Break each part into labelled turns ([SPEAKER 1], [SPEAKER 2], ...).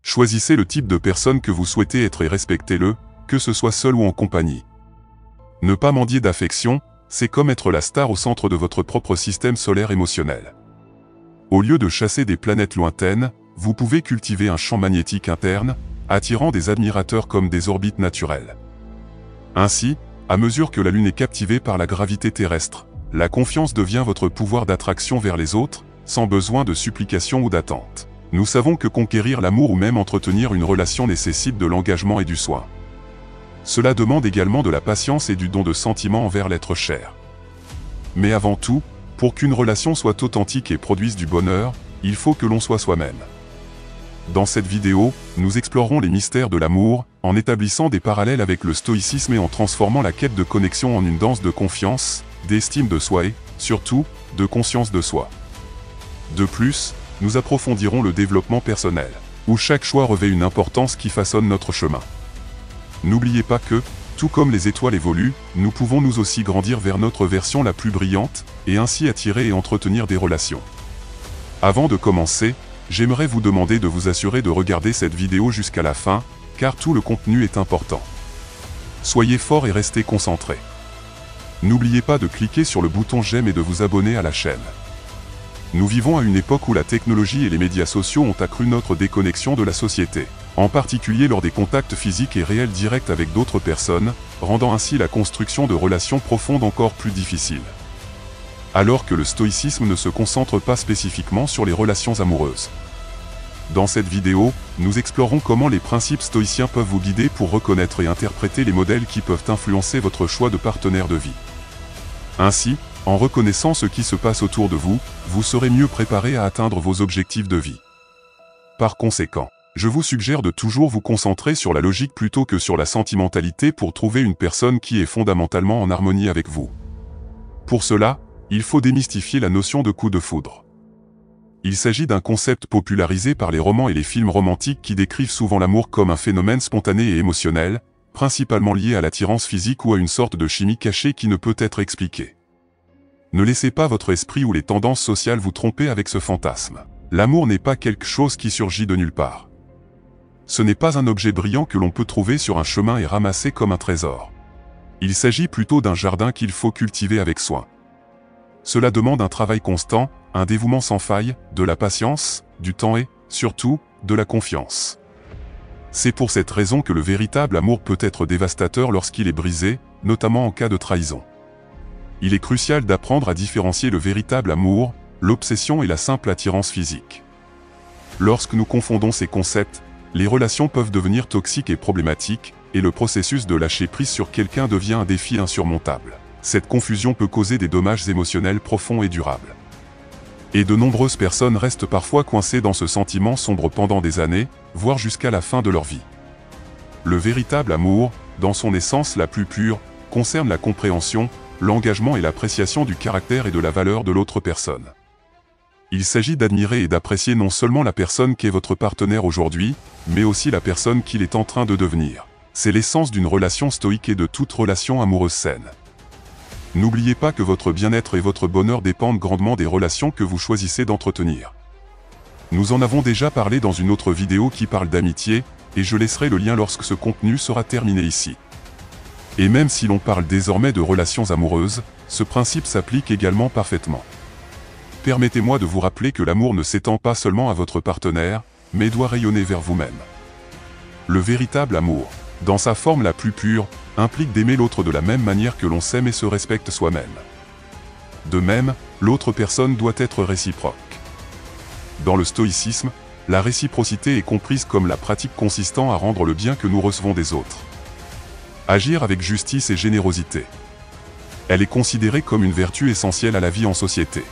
[SPEAKER 1] Choisissez le type de personne que vous souhaitez être et respectez-le, que ce soit seul ou en compagnie. Ne pas mendier d'affection, c'est comme être la star au centre de votre propre système solaire émotionnel. Au lieu de chasser des planètes lointaines, vous pouvez cultiver un champ magnétique interne, attirant des admirateurs comme des orbites naturelles. Ainsi, à mesure que la Lune est captivée par la gravité terrestre, la confiance devient votre pouvoir d'attraction vers les autres, sans besoin de supplication ou d'attente. Nous savons que conquérir l'amour ou même entretenir une relation nécessite de l'engagement et du soin. Cela demande également de la patience et du don de sentiments envers l'être cher. Mais avant tout, pour qu'une relation soit authentique et produise du bonheur, il faut que l'on soit soi-même. Dans cette vidéo, nous explorerons les mystères de l'amour, en établissant des parallèles avec le stoïcisme et en transformant la quête de connexion en une danse de confiance, d'estime de soi et, surtout, de conscience de soi. De plus, nous approfondirons le développement personnel, où chaque choix revêt une importance qui façonne notre chemin. N'oubliez pas que, tout comme les étoiles évoluent, nous pouvons nous aussi grandir vers notre version la plus brillante, et ainsi attirer et entretenir des relations. Avant de commencer, j'aimerais vous demander de vous assurer de regarder cette vidéo jusqu'à la fin, car tout le contenu est important. Soyez forts et restez concentrés. N'oubliez pas de cliquer sur le bouton j'aime et de vous abonner à la chaîne. Nous vivons à une époque où la technologie et les médias sociaux ont accru notre déconnexion de la société, en particulier lors des contacts physiques et réels directs avec d'autres personnes, rendant ainsi la construction de relations profondes encore plus difficile. Alors que le stoïcisme ne se concentre pas spécifiquement sur les relations amoureuses. Dans cette vidéo, nous explorons comment les principes stoïciens peuvent vous guider pour reconnaître et interpréter les modèles qui peuvent influencer votre choix de partenaire de vie. Ainsi, en reconnaissant ce qui se passe autour de vous, vous serez mieux préparé à atteindre vos objectifs de vie. Par conséquent, je vous suggère de toujours vous concentrer sur la logique plutôt que sur la sentimentalité pour trouver une personne qui est fondamentalement en harmonie avec vous. Pour cela, il faut démystifier la notion de coup de foudre. Il s'agit d'un concept popularisé par les romans et les films romantiques qui décrivent souvent l'amour comme un phénomène spontané et émotionnel, principalement lié à l'attirance physique ou à une sorte de chimie cachée qui ne peut être expliquée. Ne laissez pas votre esprit ou les tendances sociales vous tromper avec ce fantasme. L'amour n'est pas quelque chose qui surgit de nulle part. Ce n'est pas un objet brillant que l'on peut trouver sur un chemin et ramasser comme un trésor. Il s'agit plutôt d'un jardin qu'il faut cultiver avec soin. Cela demande un travail constant, un dévouement sans faille, de la patience, du temps et, surtout, de la confiance. C'est pour cette raison que le véritable amour peut être dévastateur lorsqu'il est brisé, notamment en cas de trahison. Il est crucial d'apprendre à différencier le véritable amour, l'obsession et la simple attirance physique. Lorsque nous confondons ces concepts, les relations peuvent devenir toxiques et problématiques, et le processus de lâcher prise sur quelqu'un devient un défi insurmontable. Cette confusion peut causer des dommages émotionnels profonds et durables. Et de nombreuses personnes restent parfois coincées dans ce sentiment sombre pendant des années, voire jusqu'à la fin de leur vie. Le véritable amour, dans son essence la plus pure, concerne la compréhension, l'engagement et l'appréciation du caractère et de la valeur de l'autre personne. Il s'agit d'admirer et d'apprécier non seulement la personne qu'est votre partenaire aujourd'hui, mais aussi la personne qu'il est en train de devenir. C'est l'essence d'une relation stoïque et de toute relation amoureuse saine. N'oubliez pas que votre bien-être et votre bonheur dépendent grandement des relations que vous choisissez d'entretenir. Nous en avons déjà parlé dans une autre vidéo qui parle d'amitié, et je laisserai le lien lorsque ce contenu sera terminé ici. Et même si l'on parle désormais de relations amoureuses, ce principe s'applique également parfaitement. Permettez-moi de vous rappeler que l'amour ne s'étend pas seulement à votre partenaire, mais doit rayonner vers vous-même. Le véritable amour, dans sa forme la plus pure, implique d'aimer l'autre de la même manière que l'on s'aime et se respecte soi-même. De même, l'autre personne doit être réciproque. Dans le stoïcisme, la réciprocité est comprise comme la pratique consistant à rendre le bien que nous recevons des autres. Agir avec justice et générosité. Elle est considérée comme une vertu essentielle à la vie en société.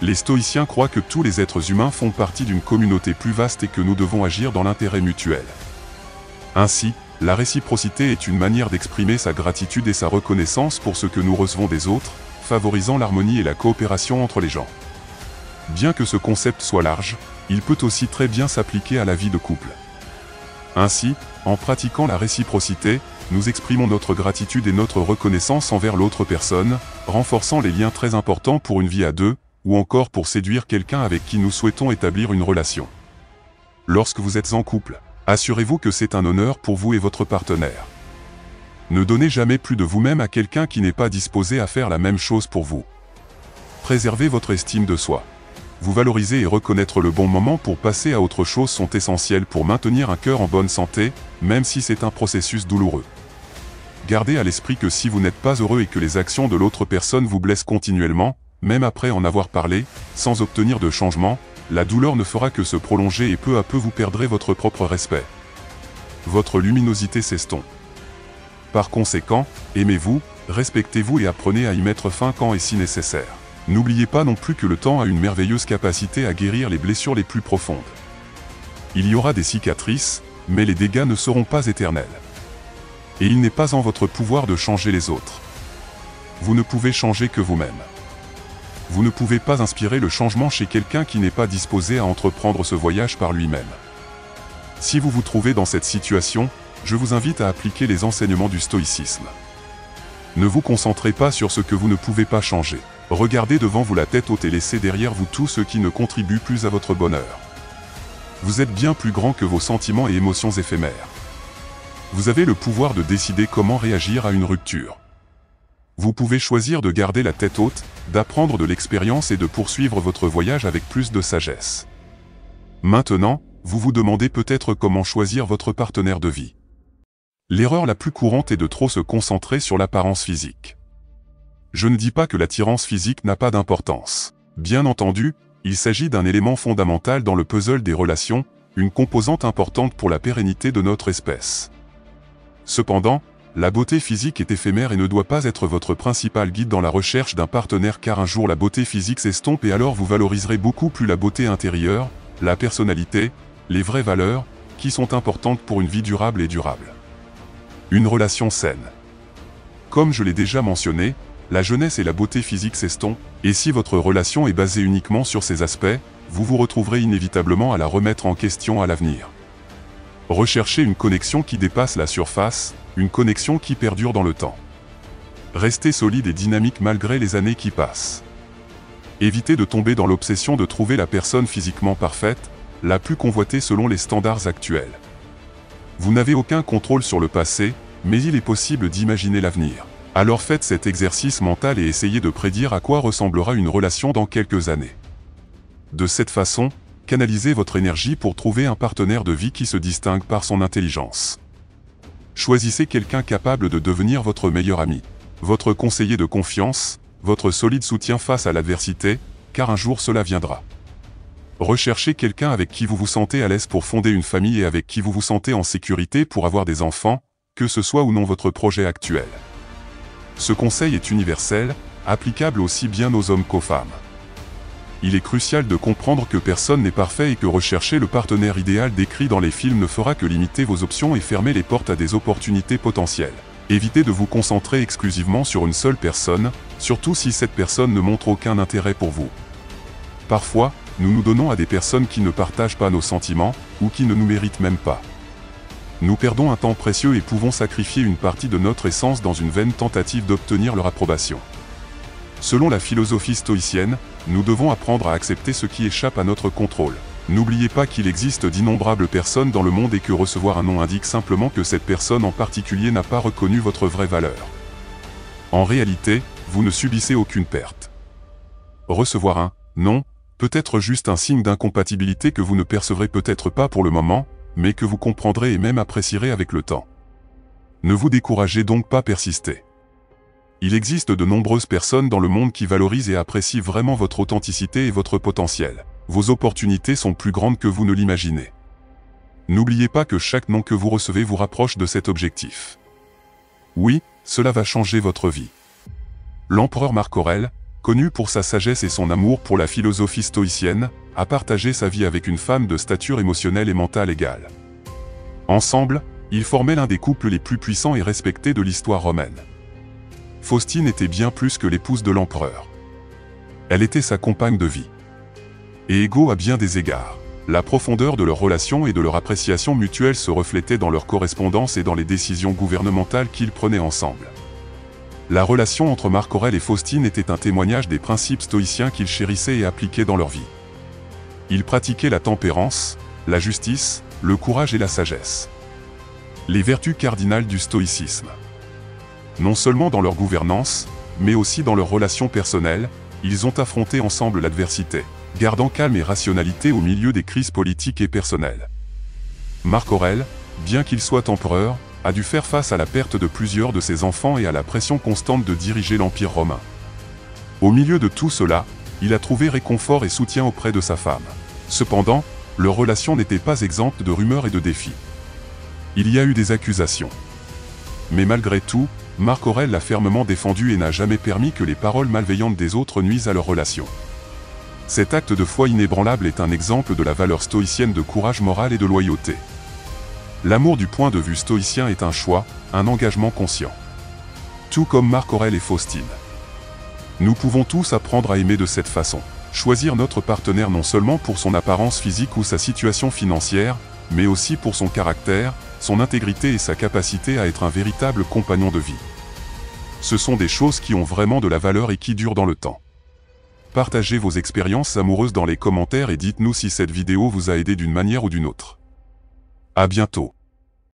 [SPEAKER 1] Les stoïciens croient que tous les êtres humains font partie d'une communauté plus vaste et que nous devons agir dans l'intérêt mutuel. Ainsi, la réciprocité est une manière d'exprimer sa gratitude et sa reconnaissance pour ce que nous recevons des autres, favorisant l'harmonie et la coopération entre les gens. Bien que ce concept soit large, il peut aussi très bien s'appliquer à la vie de couple. Ainsi, en pratiquant la réciprocité, nous exprimons notre gratitude et notre reconnaissance envers l'autre personne, renforçant les liens très importants pour une vie à deux, ou encore pour séduire quelqu'un avec qui nous souhaitons établir une relation. Lorsque vous êtes en couple, assurez-vous que c'est un honneur pour vous et votre partenaire. Ne donnez jamais plus de vous-même à quelqu'un qui n'est pas disposé à faire la même chose pour vous. Préservez votre estime de soi. Vous valoriser et reconnaître le bon moment pour passer à autre chose sont essentiels pour maintenir un cœur en bonne santé, même si c'est un processus douloureux. Gardez à l'esprit que si vous n'êtes pas heureux et que les actions de l'autre personne vous blessent continuellement, même après en avoir parlé, sans obtenir de changement, la douleur ne fera que se prolonger et peu à peu vous perdrez votre propre respect. Votre luminosité s'estompe. Par conséquent, aimez-vous, respectez-vous et apprenez à y mettre fin quand et si nécessaire. N'oubliez pas non plus que le temps a une merveilleuse capacité à guérir les blessures les plus profondes. Il y aura des cicatrices, mais les dégâts ne seront pas éternels. Et il n'est pas en votre pouvoir de changer les autres. Vous ne pouvez changer que vous-même. Vous ne pouvez pas inspirer le changement chez quelqu'un qui n'est pas disposé à entreprendre ce voyage par lui-même. Si vous vous trouvez dans cette situation, je vous invite à appliquer les enseignements du stoïcisme. Ne vous concentrez pas sur ce que vous ne pouvez pas changer. Regardez devant vous la tête haute et laissez derrière vous tout ce qui ne contribue plus à votre bonheur. Vous êtes bien plus grand que vos sentiments et émotions éphémères. Vous avez le pouvoir de décider comment réagir à une rupture. Vous pouvez choisir de garder la tête haute, d'apprendre de l'expérience et de poursuivre votre voyage avec plus de sagesse. Maintenant, vous vous demandez peut-être comment choisir votre partenaire de vie. L'erreur la plus courante est de trop se concentrer sur l'apparence physique. Je ne dis pas que l'attirance physique n'a pas d'importance. Bien entendu, il s'agit d'un élément fondamental dans le puzzle des relations, une composante importante pour la pérennité de notre espèce. Cependant, la beauté physique est éphémère et ne doit pas être votre principal guide dans la recherche d'un partenaire car un jour la beauté physique s'estompe et alors vous valoriserez beaucoup plus la beauté intérieure, la personnalité, les vraies valeurs, qui sont importantes pour une vie durable et durable. Une relation saine. Comme je l'ai déjà mentionné, la jeunesse et la beauté physique s'estompent, et si votre relation est basée uniquement sur ces aspects, vous vous retrouverez inévitablement à la remettre en question à l'avenir. Recherchez une connexion qui dépasse la surface, une connexion qui perdure dans le temps. Restez solide et dynamique malgré les années qui passent. Évitez de tomber dans l'obsession de trouver la personne physiquement parfaite, la plus convoitée selon les standards actuels. Vous n'avez aucun contrôle sur le passé, mais il est possible d'imaginer l'avenir. Alors faites cet exercice mental et essayez de prédire à quoi ressemblera une relation dans quelques années. De cette façon, canalisez votre énergie pour trouver un partenaire de vie qui se distingue par son intelligence. Choisissez quelqu'un capable de devenir votre meilleur ami, votre conseiller de confiance, votre solide soutien face à l'adversité, car un jour cela viendra. Recherchez quelqu'un avec qui vous vous sentez à l'aise pour fonder une famille et avec qui vous vous sentez en sécurité pour avoir des enfants, que ce soit ou non votre projet actuel. Ce conseil est universel, applicable aussi bien aux hommes qu'aux femmes. Il est crucial de comprendre que personne n'est parfait et que rechercher le partenaire idéal décrit dans les films ne fera que limiter vos options et fermer les portes à des opportunités potentielles. Évitez de vous concentrer exclusivement sur une seule personne, surtout si cette personne ne montre aucun intérêt pour vous. Parfois, nous nous donnons à des personnes qui ne partagent pas nos sentiments, ou qui ne nous méritent même pas. Nous perdons un temps précieux et pouvons sacrifier une partie de notre essence dans une vaine tentative d'obtenir leur approbation. Selon la philosophie stoïcienne, nous devons apprendre à accepter ce qui échappe à notre contrôle. N'oubliez pas qu'il existe d'innombrables personnes dans le monde et que recevoir un nom indique simplement que cette personne en particulier n'a pas reconnu votre vraie valeur. En réalité, vous ne subissez aucune perte. Recevoir un « non » peut être juste un signe d'incompatibilité que vous ne percevrez peut-être pas pour le moment, mais que vous comprendrez et même apprécierez avec le temps. Ne vous découragez donc pas, persistez. Il existe de nombreuses personnes dans le monde qui valorisent et apprécient vraiment votre authenticité et votre potentiel. Vos opportunités sont plus grandes que vous ne l'imaginez. N'oubliez pas que chaque non que vous recevez vous rapproche de cet objectif. Oui, cela va changer votre vie. L'empereur Marc Aurèle, connu pour sa sagesse et son amour pour la philosophie stoïcienne, a partagé sa vie avec une femme de stature émotionnelle et mentale égale. Ensemble, ils formaient l'un des couples les plus puissants et respectés de l'histoire romaine. Faustine était bien plus que l'épouse de l'empereur. Elle était sa compagne de vie. Et égaux à bien des égards. La profondeur de leur relation et de leur appréciation mutuelle se reflétait dans leur correspondance et dans les décisions gouvernementales qu'ils prenaient ensemble. La relation entre Marc Aurèle et Faustine était un témoignage des principes stoïciens qu'ils chérissaient et appliquaient dans leur vie. Ils pratiquaient la tempérance, la justice, le courage et la sagesse. Les vertus cardinales du stoïcisme. Non seulement dans leur gouvernance, mais aussi dans leurs relations personnelles, ils ont affronté ensemble l'adversité, gardant calme et rationalité au milieu des crises politiques et personnelles. Marc Aurèle, bien qu'il soit empereur, a dû faire face à la perte de plusieurs de ses enfants et à la pression constante de diriger l'Empire romain. Au milieu de tout cela, il a trouvé réconfort et soutien auprès de sa femme. Cependant, leur relation n'était pas exempte de rumeurs et de défis. Il y a eu des accusations. Mais malgré tout, Marc Aurèle l'a fermement défendu et n'a jamais permis que les paroles malveillantes des autres nuisent à leur relation. Cet acte de foi inébranlable est un exemple de la valeur stoïcienne de courage moral et de loyauté. L'amour du point de vue stoïcien est un choix, un engagement conscient. Tout comme Marc Aurèle et Faustine. Nous pouvons tous apprendre à aimer de cette façon. Choisir notre partenaire non seulement pour son apparence physique ou sa situation financière, mais aussi pour son caractère, son intégrité et sa capacité à être un véritable compagnon de vie. Ce sont des choses qui ont vraiment de la valeur et qui durent dans le temps. Partagez vos expériences amoureuses dans les commentaires et dites-nous si cette vidéo vous a aidé d'une manière ou d'une autre. À bientôt.